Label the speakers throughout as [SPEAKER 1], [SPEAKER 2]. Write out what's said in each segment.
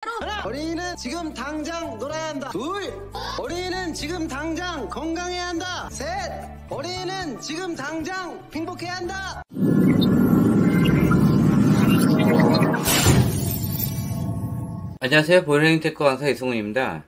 [SPEAKER 1] 하나, 어린이는 지금 당장 놀아야 한다. 둘, 어린이는 지금 당장 건강해야 한다. 셋, 어린이는 지금 당장 행복해야 한다.
[SPEAKER 2] 안녕하세요. 보이랭테크 강사 이승훈입니다.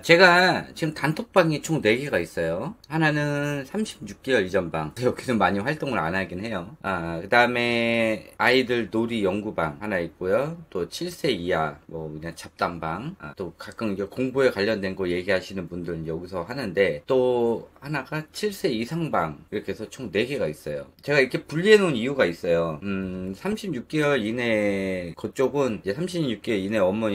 [SPEAKER 2] 제가 지금 단톡방이 총 4개가 있어요. 하나는 36개월 이전 방. 여기는 많이 활동을 안 하긴 해요. 그 다음에 아이들 놀이 연구방 하나 있고요. 또 7세 이하, 그냥 잡담방. 또 가끔 이제 공부에 관련된 거 얘기하시는 분들은 여기서 하는데, 또 하나가 7세 이상방. 이렇게 해서 총 4개가 있어요. 제가 이렇게 분리해 놓은 이유가 있어요. 36개월 이내, 그쪽은 이제 36개월 이내 어머니들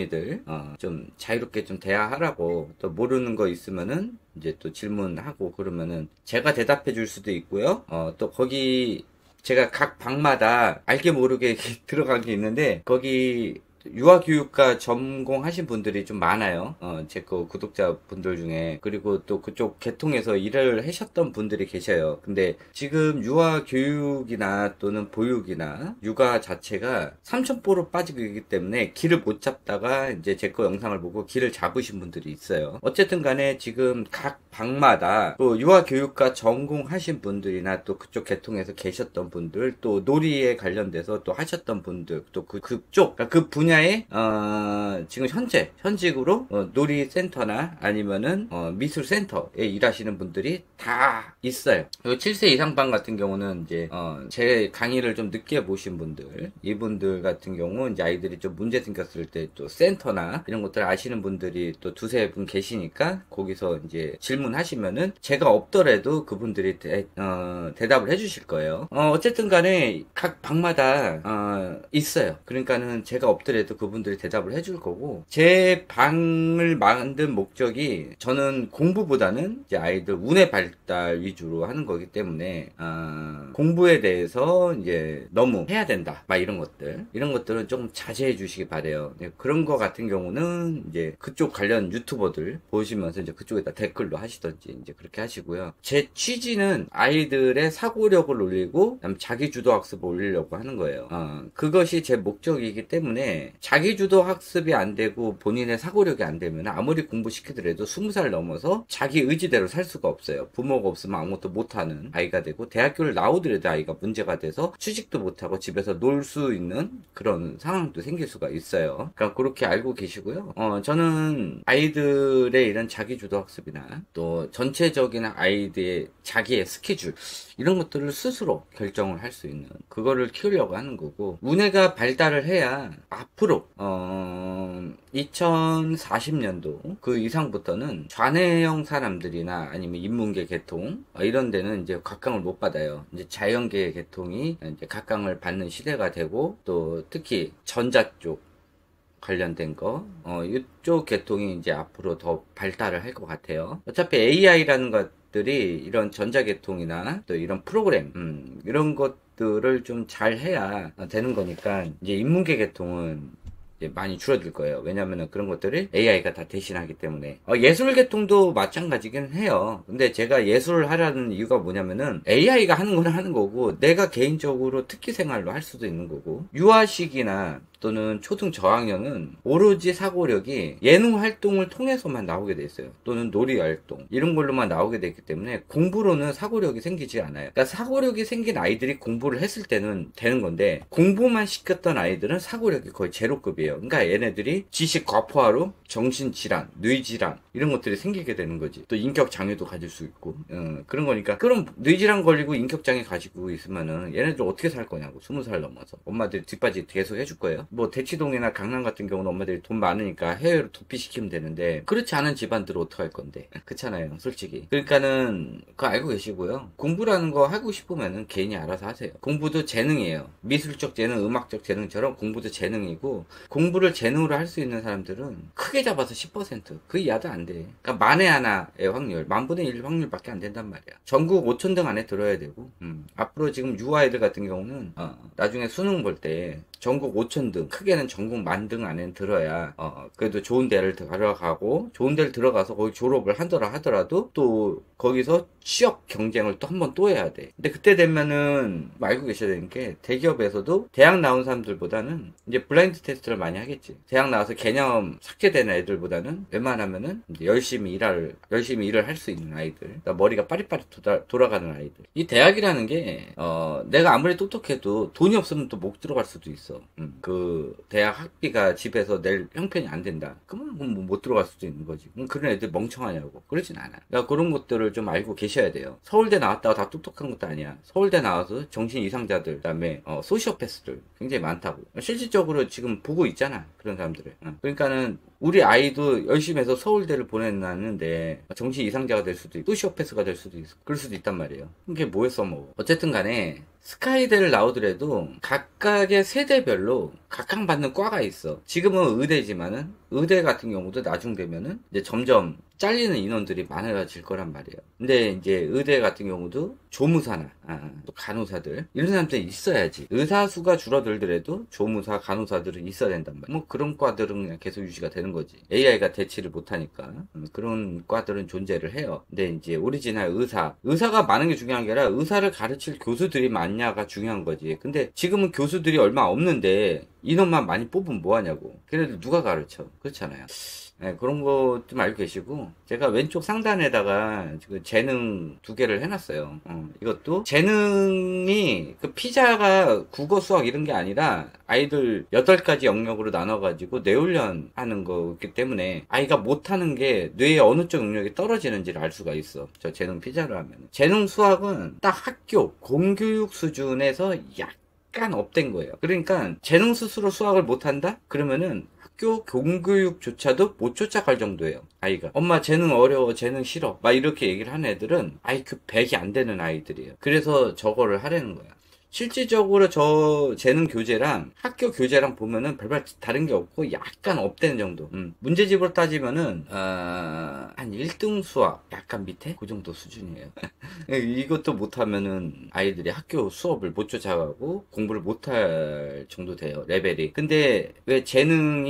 [SPEAKER 2] 좀 자유롭게 좀 대화하라고, 또 모르는 거 있으면은 이제 또 질문하고 그러면은 제가 대답해 줄 수도 있고요. 또 거기 제가 각 방마다 알게 모르게 들어간 게 있는데, 거기 유아교육과 전공하신 분들이 좀 많아요. 제 거 구독자분들 중에. 그리고 또 그쪽 계통에서 일을 하셨던 분들이 계셔요. 근데 지금 유아교육이나 또는 보육이나 육아 자체가 삼천포로 빠지고 있기 때문에 길을 못 잡다가 이제 제 거 영상을 보고 길을 잡으신 분들이 있어요. 어쨌든 간에 지금 각 방마다 또 유아교육과 전공하신 분들이나 또 그쪽 계통에서 계셨던 분들, 또 놀이에 관련돼서 또 하셨던 분들, 또 그쪽, 그 분야에 지금 현직으로 놀이센터나 아니면은 미술센터에 일하시는 분들이 다 있어요. 그리고 7세 이상반 같은 경우는 이제 제 강의를 좀 늦게 보신 분들, 이분들 같은 경우 이제 아이들이 좀 문제 생겼을 때 또 센터나 이런 것들 아시는 분들이 또 두세 분 계시니까 거기서 이제 질문하시면은 제가 없더라도 그분들이 대답을 해주실 거예요. 어쨌든 간에 각 방마다 있어요. 그러니까는 제가 없더라도 그분들이 대답을 해줄 거고, 제 방을 만든 목적이 저는 공부보다는 이제 아이들 운의 발달 위주로 하는 거기 때문에 공부에 대해서 이제 너무 해야 된다 막 이런 것들은 좀 자제해 주시기 바래요. 그런 거 같은 경우는 이제 그쪽 관련 유튜버들 보시면서 이제 그쪽에다 댓글로 하시던지 이제 그렇게 하시고요. 제 취지는 아이들의 사고력을 올리고 그다음에 자기주도 학습을 올리려고 하는 거예요. 그것이 제 목적이기 때문에 자기주도 학습이 안 되고 본인의 사고력이 안 되면 아무리 공부시키더라도 20살 넘어서 자기 의지대로 살 수가 없어요. 부모가 없으면 아무것도 못하는 아이가 되고, 대학교를 나오더라도 아이가 문제가 돼서 취직도 못하고 집에서 놀 수 있는 그런 상황도 생길 수가 있어요. 그러니까 그렇게 알고 계시고요. 저는 아이들의 이런 자기주도 학습이나 또 전체적인 아이들의 자기의 스케줄, 이런 것들을 스스로 결정을 할 수 있는 그거를 키우려고 하는 거고, 문해가 발달을 해야 앞으로 2040년도 그 이상부터는 좌뇌형 사람들이나 아니면 인문계 계통 이런 데는 이제 각광을 못 받아요. 이제 자연계 계통이 이제 각광을 받는 시대가 되고, 또 특히 전자 쪽 관련된 거, 이쪽 계통이 이제 앞으로 더 발달을 할 것 같아요. 어차피 AI라는 것들이 이런 전자계통이나 또 이런 프로그램, 이런 것들을 좀 잘 해야 되는 거니까, 이제 인문계 계통은 이제 많이 줄어들 거예요. 왜냐면은 그런 것들을 AI가 다 대신하기 때문에. 예술 계통도 마찬가지긴 해요. 근데 제가 예술을 하라는 이유가 뭐냐면은 AI가 하는 거는 하는 거고, 내가 개인적으로 특기 생활로 할 수도 있는 거고, 유아식이나 또는 초등 저학년은 오로지 사고력이 예능 활동을 통해서만 나오게 돼 있어요. 또는 놀이 활동 이런 걸로만 나오게 됐기 때문에 공부로는 사고력이 생기지 않아요. 그러니까 사고력이 생긴 아이들이 공부를 했을 때는 되는 건데, 공부만 시켰던 아이들은 사고력이 거의 제로급이에요. 그러니까 얘네들이 지식 과부하로 정신질환, 뇌질환 이런 것들이 생기게 되는 거지. 또 인격장애도 가질 수 있고 그런 거니까. 그럼 뇌질환 걸리고 인격장애 가지고 있으면은 얘네들 어떻게 살 거냐고. 20살 넘어서 엄마들이 뒷바지 계속 해줄 거예요. 뭐 대치동이나 강남 같은 경우는 엄마들이 돈 많으니까 해외로 도피시키면 되는데, 그렇지 않은 집안들은 어떡할 건데. 그렇잖아요, 솔직히. 그러니까는 그거 알고 계시고요. 공부라는 거 하고 싶으면은 개인이 알아서 하세요. 공부도 재능이에요. 미술적 재능, 음악적 재능처럼 공부도 재능이고, 공부를 재능으로 할 수 있는 사람들은 크게 잡아서 10%, 그 이하도 안 돼. 그러니까 만에 하나의 확률, 만분의 1 확률밖에 안 된단 말이야. 전국 5,000등 안에 들어야 되고, 앞으로 지금 유아애들 같은 경우는 나중에 수능 볼 때 전국 5,000등, 크게는 전국 10,000등 안에 들어야 그래도 좋은 데를 들어가고, 좋은 데를 들어가서 거기 졸업을 한다라 하더라도 또 거기서 취업 경쟁을 또 한 번 또 해야 돼. 근데 그때 되면은 알고 계셔야 되는 게, 대기업에서도 대학 나온 사람들보다는 이제 블라인드 테스트를 많이 하겠지. 대학 나와서 개념 삭제되는 애들보다는 웬만하면은 이제 열심히 일을 할 수 있는 아이들, 그러니까 머리가 빠릿빠릿 돌아가는 아이들. 이 대학이라는 게 내가 아무리 똑똑해도 돈이 없으면 또 못 들어갈 수도 있어. 그 대학 학비가 집에서 낼 형편이 안 된다, 그러면 뭐 못 들어갈 수도 있는 거지. 그런 애들 멍청하냐고. 그러진 않아. 그러니까 그런 것들을 좀 알고 계셔야 돼요. 서울대 나왔다고 다 똑똑한 것도 아니야. 서울대 나와서 정신 이상자들, 그다음에 소시오패스들 굉장히 많다고. 실질적으로 지금 보고 있잖아, 그런 사람들을. 그러니까는 우리 아이도 열심히 해서 서울대를 보내놨는데 정신 이상자가 될 수도 있고 소시오패스가 될 수도 있고 그럴 수도 있단 말이에요. 그게 뭐에 써먹어. 어쨌든 간에 스카이대를 나오더라도 각각의 세대별로 각광받는 과가 있어. 지금은 의대지만은 의대 같은 경우도 나중 되면은 이제 점점 잘리는 인원들이 많아질 거란 말이에요. 근데 이제 의대 같은 경우도 조무사나 또 간호사들 이런 사람들이 있어야지. 의사 수가 줄어들더라도 조무사, 간호사들은 있어야 된단 말이에요. 뭐 그런 과들은 그냥 계속 유지가 되는 거지. AI가 대치를 못하니까 그런 과들은 존재를 해요. 근데 이제 오리지널 의사가 많은 게 중요한 게 아니라 의사를 가르칠 교수들이 많냐가 중요한 거지. 근데 지금은 교수들이 얼마 없는데 인원만 많이 뽑으면 뭐하냐고. 걔네들 누가 가르쳐. 그렇잖아요. 네, 그런 거 좀 알고 계시고, 제가 왼쪽 상단에다가 지금 재능 2개를 해놨어요. 이것도 재능이 그 피자가 국어, 수학 이런 게 아니라 아이들 8가지 영역으로 나눠가지고 뇌훈련 하는 거기 때문에 아이가 못하는 게 뇌의 어느 쪽 영역이 떨어지는지를 알 수가 있어. 저 재능 피자를 하면. 재능 수학은 딱 학교 공교육 수준에서 약간 업된 거예요. 그러니까 재능 스스로 수학을 못한다? 그러면은 학교 공교육조차도 못 쫓아갈 정도예요, 아이가. 엄마 재능 어려워, 재능 싫어, 막 이렇게 얘기를 하는 애들은 IQ 100이 안 되는 아이들이에요. 그래서 저거를 하라는 거야. 실질적으로 저 재능 교재랑 학교 교재랑 보면은 별반 다른 게 없고 약간 업되는 정도. 문제집으로 따지면은 한 1등 수학 약간 밑에 그 정도 수준이에요. 이것도 못하면은 아이들이 학교 수업을 못 쫓아가고 공부를 못할 정도 돼요, 레벨이. 근데 왜 재능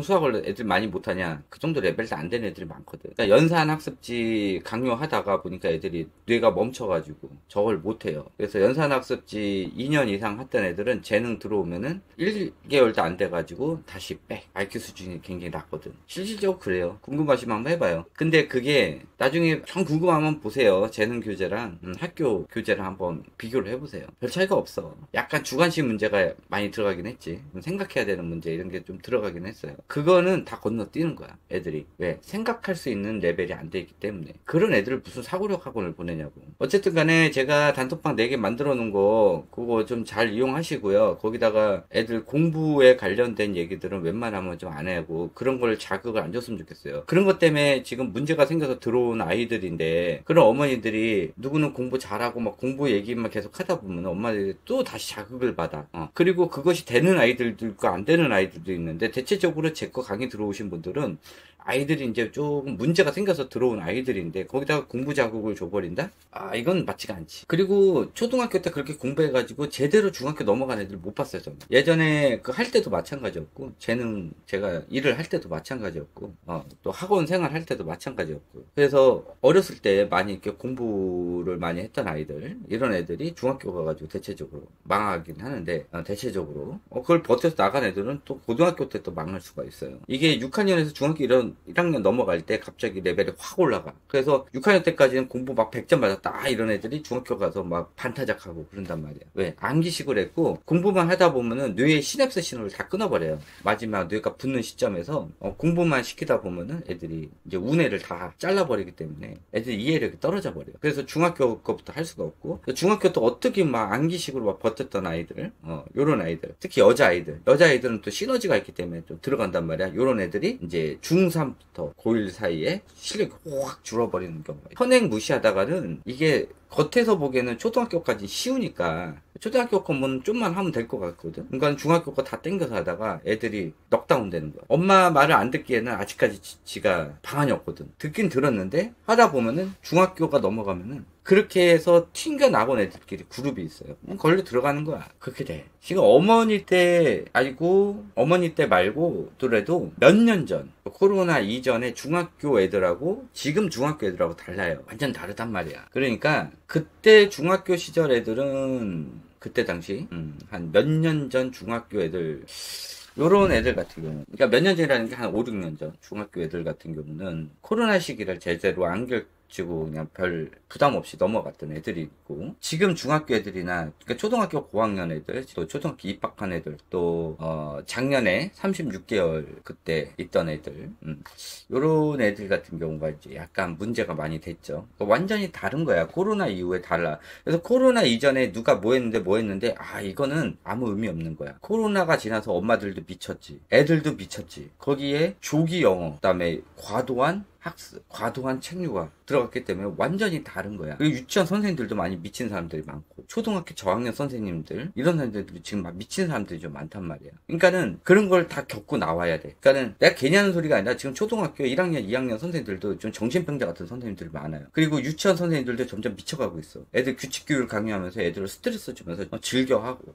[SPEAKER 2] 수학을 애들 많이 못하냐, 그 정도 레벨도 안 되는 애들이 많거든. 그러니까 연산 학습지 강요하다가 보니까 애들이 뇌가 멈춰가지고 저걸 못해요. 그래서 연산 학습지 2년 이상 했던 애들은 재능 들어오면은 1개월도 안 돼가지고 다시 빼. IQ 수준이 굉장히 낮거든. 실질적으로 그래요. 궁금하시면 한번 해봐요. 근데 그게 나중에 좀 궁금하면 보세요. 재능 교재랑 학교 교재랑 한번 비교를 해보세요. 별 차이가 없어. 약간 주관식 문제가 많이 들어가긴 했지. 생각해야 되는 문제 이런 게 좀 들어가긴 했어요. 그거는 다 건너뛰는 거야, 애들이. 왜? 생각할 수 있는 레벨이 안 돼 있기 때문에. 그런 애들을 무슨 사고력 학원을 보내냐고. 어쨌든 간에 제가 단톡방 4개 만들어 놓은 거 그거 좀 잘 이용하시고요. 거기다가 애들 공부에 관련된 얘기들은 웬만하면 좀 안 하고 그런 걸 자극을 안 줬으면 좋겠어요. 그런 것 때문에 지금 문제가 생겨서 들어온 아이들인데, 그런 어머니들이 누구는 공부 잘하고 막 공부 얘기만 계속 하다 보면 엄마들이 또 다시 자극을 받아. 그리고 그것이 되는 아이들도 있고 안 되는 아이들도 있는데, 대체적으로 제 거 강의 들어오신 분들은 아이들이 이제 조금 문제가 생겨서 들어온 아이들인데 거기다가 공부 자극을 줘버린다? 이건 맞지가 않지. 그리고 초등학교 때 그렇게 공부해가지고 제대로 중학교 넘어간 애들 못 봤어요, 저는. 예전에 그 할 때도 마찬가지였고, 재능 제가 일을 할 때도 마찬가지였고, 또 학원 생활 할 때도 마찬가지였고. 그래서 어렸을 때 많이 이렇게 공부를 많이 했던 아이들, 이런 애들이 중학교 가가지고 대체적으로 망하긴 하는데, 대체적으로 그걸 버텨서 나간 애들은 또 고등학교 때 또 망할 수가 있어요. 이게 6학년에서 중학교 1학년 넘어갈 때 갑자기 레벨이 확 올라가. 그래서 6학년 때까지는 공부 막 100점 맞았다 이런 애들이 중학교 가서 막 반타작하고 그런단 말이야. 왜? 암기식을 했고 공부만 하다 보면은 뇌의 시냅스 신호를 다 끊어버려요. 마지막 뇌가 붙는 시점에서 공부만 시키다 보면은 애들이 이제 운해를 다 잘라버리기 때문에 애들 이해력이 떨어져 버려요. 그래서 중학교 거부터 할 수가 없고, 중학교 때 어떻게 막 암기식으로 막 버텼던 아이들, 요런 아이들, 특히 여자아이들은 또 시너지가 있기 때문에 좀 들어간단 말이야. 요런 애들이 이제 중3부터 고1 사이에 실력이 확 줄어버리는 경우가 있어요. 현행 무시하다가는 이게 겉에서 보기에는 초등학교까지 쉬우니까 초등학교 거면 좀만 하면 될 것 같거든. 그러니까 중학교 거 다 땡겨서 하다가 애들이 넉다운 되는 거야. 엄마 말을 안 듣기에는 아직까지 지가 방안이 없거든. 듣긴 들었는데 하다 보면은 중학교가 넘어가면은 그렇게 해서 튕겨나온 애들끼리 그룹이 있어요. 걸려 들어가는 거야. 그렇게 돼. 지금 어머니 때 아니고 어머니 때 말고 또래도 몇 년 전 코로나 이전에 중학교 애들하고 지금 중학교 애들하고 달라요. 완전 다르단 말이야. 그러니까 그때 중학교 시절 애들은 그때 당시 한 몇 년 전 중학교 애들 요런 애들 같은 경우, 그러니까 몇 년 전이라는 게 한 5, 6년 전 중학교 애들 같은 경우는 코로나 시기를 제대로 안 겪고 그냥 별 부담 없이 넘어갔던 애들이 있고, 지금 중학교 애들이나 그러니까 초등학교 고학년 애들, 또 초등학교 입학한 애들, 또 작년에 36개월 그때 있던 애들, 요런 애들 같은 경우가 이제 약간 문제가 많이 됐죠. 그러니까 완전히 다른 거야. 코로나 이후에 달라. 그래서 코로나 이전에 누가 뭐 했는데 이거는 아무 의미 없는 거야. 코로나가 지나서 엄마들도 미쳤지, 애들도 미쳤지. 거기에 조기 영어, 그다음에 과도한 학습, 과도한 책류가 들어갔기 때문에 완전히 다른 거야. 그리고 유치원 선생님들도 많이 미친 사람들이 많고, 초등학교 저학년 선생님들, 이런 사람들도 지금 막 미친 사람들이 좀 많단 말이야. 그러니까는 그런 걸 다 겪고 나와야 돼. 그러니까는 내가 괜히 하는 소리가 아니라 지금 초등학교 1학년, 2학년 선생님들도 좀 정신병자 같은 선생님들이 많아요. 그리고 유치원 선생님들도 점점 미쳐가고 있어. 애들 규칙교육을 강요하면서 애들을 스트레스 주면서 즐겨하고.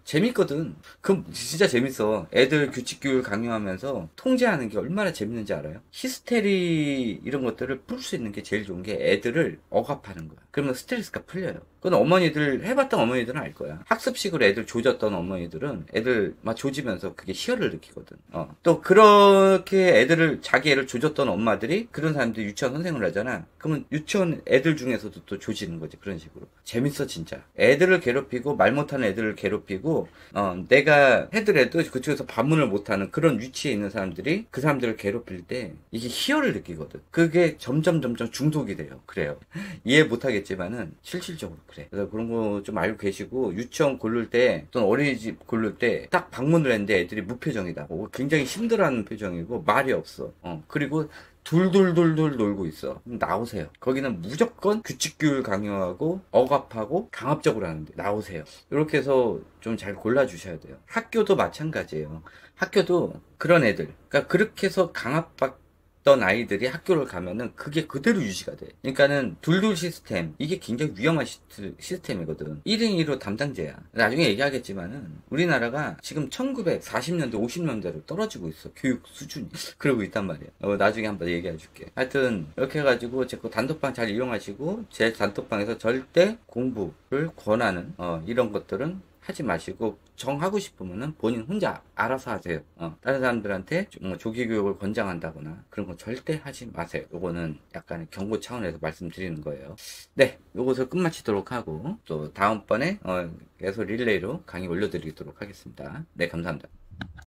[SPEAKER 2] 재밌거든. 그럼 진짜 재밌어. 애들 규칙교육을 강요하면서 통제하는 게 얼마나 재밌는지 알아요? 히스테리 이런 것들을 풀 수 있는 게 제일 좋은 게 애들을 억압하는 거야. 그러면 스트레스가 풀려요. 그건 어머니들, 해봤던 어머니들은 알 거야. 학습식으로 애들 조졌던 어머니들은 애들 막 조지면서 그게 희열을 느끼거든. 또 그렇게 자기 애를 조졌던 엄마들이 그런 사람들이 유치원 선생을 하잖아. 그러면 유치원 애들 중에서도 또 조지는 거지. 그런 식으로. 재밌어 진짜. 애들을 괴롭히고 말 못하는 애들을 괴롭히고 내가 해더라도 그쪽에서 반문을 못하는 그런 위치에 있는 사람들이 그 사람들을 괴롭힐 때 이게 희열을 느끼거든. 그게 점점 중독이 돼요. 그래요. 이해 못하겠지만은 실질적으로 그래. 그래서 그런 거 좀 알고 계시고, 유치원 고를 때 또는 어린이집 고를 때 딱 방문을 했는데 애들이 무표정이다. 굉장히 힘들어하는 표정이고 말이 없어. 그리고 둘둘둘둘 놀고 있어. 그럼 나오세요. 거기는 무조건 규칙교육을 강요하고 억압하고 강압적으로 하는데 나오세요. 이렇게 해서 좀 잘 골라주셔야 돼요. 학교도 마찬가지예요. 학교도 그런 애들, 그러니까 그렇게 해서 강압받던 아이들이 학교를 가면은 그게 그대로 유지가 돼. 그러니까는 둘둘 시스템, 이게 굉장히 위험한 시스템이거든. 1인 1호 담당제야. 나중에 얘기하겠지만은 우리나라가 지금 1940년대 50년대로 떨어지고 있어. 교육 수준이. 그러고 있단 말이야. 나중에 한번 얘기해 줄게. 하여튼 이렇게 해가지고 제 거 단톡방 잘 이용하시고, 제 단톡방에서 절대 공부를 권하는 이런 것들은 하지 마시고, 정하고 싶으면은 본인 혼자 알아서 하세요. 다른 사람들한테 조기 교육을 권장한다거나 그런 거 절대 하지 마세요. 요거는 약간 경고 차원에서 말씀드리는 거예요. 네, 요것을 끝마치도록 하고, 또 다음번에 계속 릴레이로 강의 올려드리도록 하겠습니다. 네, 감사합니다.